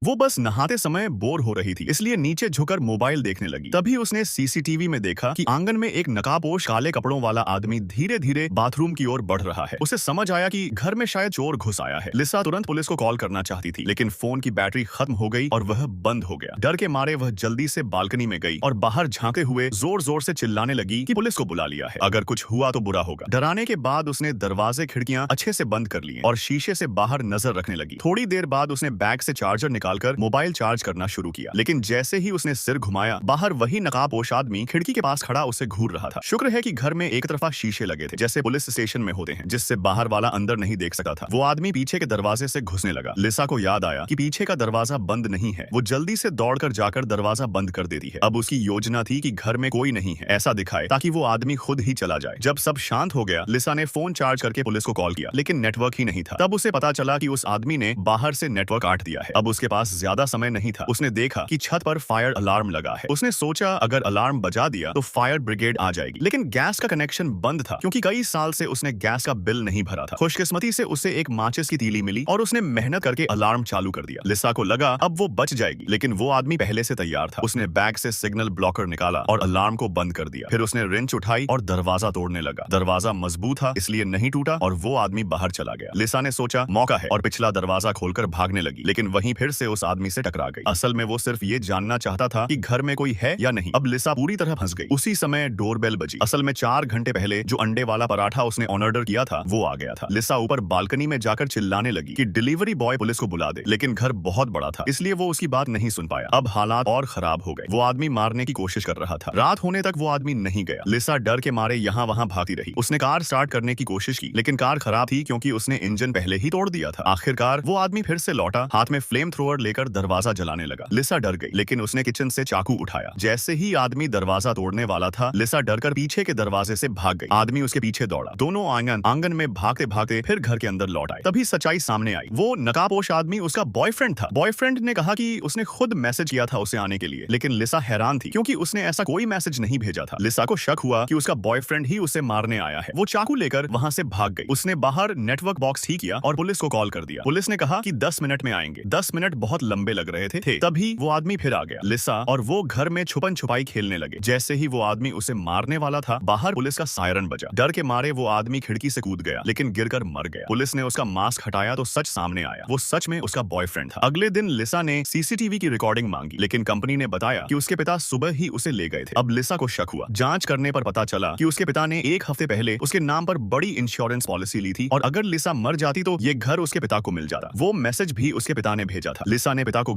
वो बस नहाते समय बोर हो रही थी, इसलिए नीचे झुककर मोबाइल देखने लगी। तभी उसने सीसीटीवी में देखा कि आंगन में एक नकाबपोश काले कपड़ों वाला आदमी धीरे धीरे बाथरूम की ओर बढ़ रहा है। उसे समझ आया कि घर में शायद चोर घुस आया है। लिसा तुरंत पुलिस को कॉल करना चाहती थी, लेकिन फोन की बैटरी खत्म हो गई और वह बंद हो गया। डर के मारे वह जल्दी से बालकनी में गई और बाहर झांकते हुए जोर जोर से चिल्लाने लगी कि पुलिस को बुला लिया है, अगर कुछ हुआ तो बुरा होगा। डराने के बाद उसने दरवाजे खिड़कियां अच्छे से बंद कर लिए और शीशे से बाहर नजर रखने लगी। थोड़ी देर बाद उसने बैग से चार्जर निकालकर मोबाइल चार्ज करना शुरू किया, लेकिन जैसे ही उसने सिर घुमाया, बाहर वही नकाबपोश आदमी खिड़की के पास खड़ा उसे घूर रहा था। शुक्र है कि घर में एक तरफा शीशे लगे थे, जैसे पुलिस स्टेशन में होते हैं, जिससे बाहर वाला अंदर नहीं देख सकता था। वो आदमी पीछे के दरवाजे से घुसने लगा। लिसा को याद आया कि पीछे का दरवाजा बंद नहीं है। वो जल्दी से दौड़कर जाकर दरवाजा बंद कर देती है। अब उसकी योजना थी कि घर में कोई नहीं है ऐसा दिखाए ताकि वो आदमी खुद ही चला जाए। जब सब शांत हो गया, लिसा ने फोन चार्ज करके पुलिस को कॉल किया, लेकिन नेटवर्क ही नहीं था। तब उसे पता चला कि उस आदमी ने बाहर से नेटवर्क काट दिया है। अब उसके पास ज्यादा समय नहीं था। उसने देखा कि छत पर फायर अलार्म लगा है। उसने सोचा अगर अलार्म बजा दिया तो फायर ब्रिगेड आ जाएगी, लेकिन गैस का कनेक्शन बंद था क्योंकि कई साल से उसने गैस का बिल नहीं भरा था। खुशकिस्मती से उसे एक माचिस की तीली मिली और उसने मेहनत करके अलार्म चालू कर दिया। लिसा को लगा अब वो बच जाएगी, लेकिन वो आदमी पहले से तैयार था। उसने बैग से सिग्नल ब्लॉकर निकाला और अलार्म को बंद कर दिया। फिर उसने रिंच उठाई और दरवाजा तोड़ने लगा। दरवाजा मजबूत था, इसलिए नहीं टूटा और वो आदमी बाहर चला गया। लिसा ने सोचा मौका है और पिछला दरवाजा खोलकर भागने लगी, लेकिन वहीं फिर से उस आदमी से टकरा गई। असल में वो सिर्फ ये जानना चाहता था कि घर में कोई है या नहीं। अब लिसा पूरी तरह फंस गई। उसी समय डोरबेल बजी। असल में 4 घंटे पहले जो अंडे वाला पराठा उसने ऑर्डर किया था वो आ गया था। लिसा ऊपर बालकनी में जाकर चिल्लाने लगी कि डिलीवरी बॉय पुलिस को बुला दे, लेकिन घर बहुत बड़ा था, इसलिए वो उसकी बात नहीं सुन पाया। अब हालात और खराब हो गए। वो आदमी मारने की कोशिश कर रहा था। रात होने तक वो आदमी नहीं गया। लिसा डर के मारे यहाँ वहां भागती रही। उसने कार स्टार्ट करने की कोशिश की, लेकिन कार खराब थी क्योंकि उसने इंजन पहले ही तोड़ दिया था। आखिरकार वो आदमी फिर से लौटा, हाथ में फ्लेम थ्रोअर लेकर दरवाजा जलाने लगा। लिसा डर गई, लेकिन उसने किचन से चाकू उठाया। जैसे ही आदमी दरवाजा तोड़ने वाला था, लिसा डरकर पीछे के दरवाजे से भाग गई। आदमी उसके पीछे दौड़ा। दोनों आंगन में भागते भागते फिर घर के अंदर लौट आए। तभी सच्चाई सामने आई। वो नकाबपोश आदमी उसका बॉयफ्रेंड था। बॉयफ्रेंड ने कहा कि उसने खुद मैसेज किया था उसे आने के लिए, लेकिन लिसा हैरान थी क्योंकि उसने ऐसा कोई मैसेज नहीं भेजा था। लिसा को शक हुआ कि उसका बॉयफ्रेंड ही उसे मारने आया है। वो चाकू लेकर वहां से भाग गई। उसने बाहर नेटवर्क बॉक्स ठीक किया और पुलिस को कॉल कर दिया। पुलिस ने कहा कि 10 मिनट में आएंगे। 10 मिनट बहुत लंबे लग रहे थे। तभी वो आदमी फिर आ गया। लिसा और वो घर में छुपन छुपाई खेलने लगे। जैसे ही वो आदमी उसे मारने वाला था, बाहर पुलिस का सायरन बजा। डर के मारे वो आदमी खिड़की से कूद गया, लेकिन गिरकर मर गया। पुलिस ने उसका मास्क हटाया तो सच सामने आया। वो सच में उसका बॉयफ्रेंड था। अगले दिन लिसा ने सीसीटीवी की रिकॉर्डिंग मांगी, लेकिन कंपनी ने बताया कि उसके पिता सुबह ही उसे ले गए थे। अब लिसा को शक हुआ। जांच करने पर पता चला कि उसके पिता ने 1 हफ्ते पहले उसके नाम पर बड़ी इंश्योरेंस पॉलिसी ली थी और अगर लिसा मर जाती तो ये घर उसके पिता को मिल जाता। वो मैसेज भी उसके पिता ने भेजा था। लिसा ने पिता को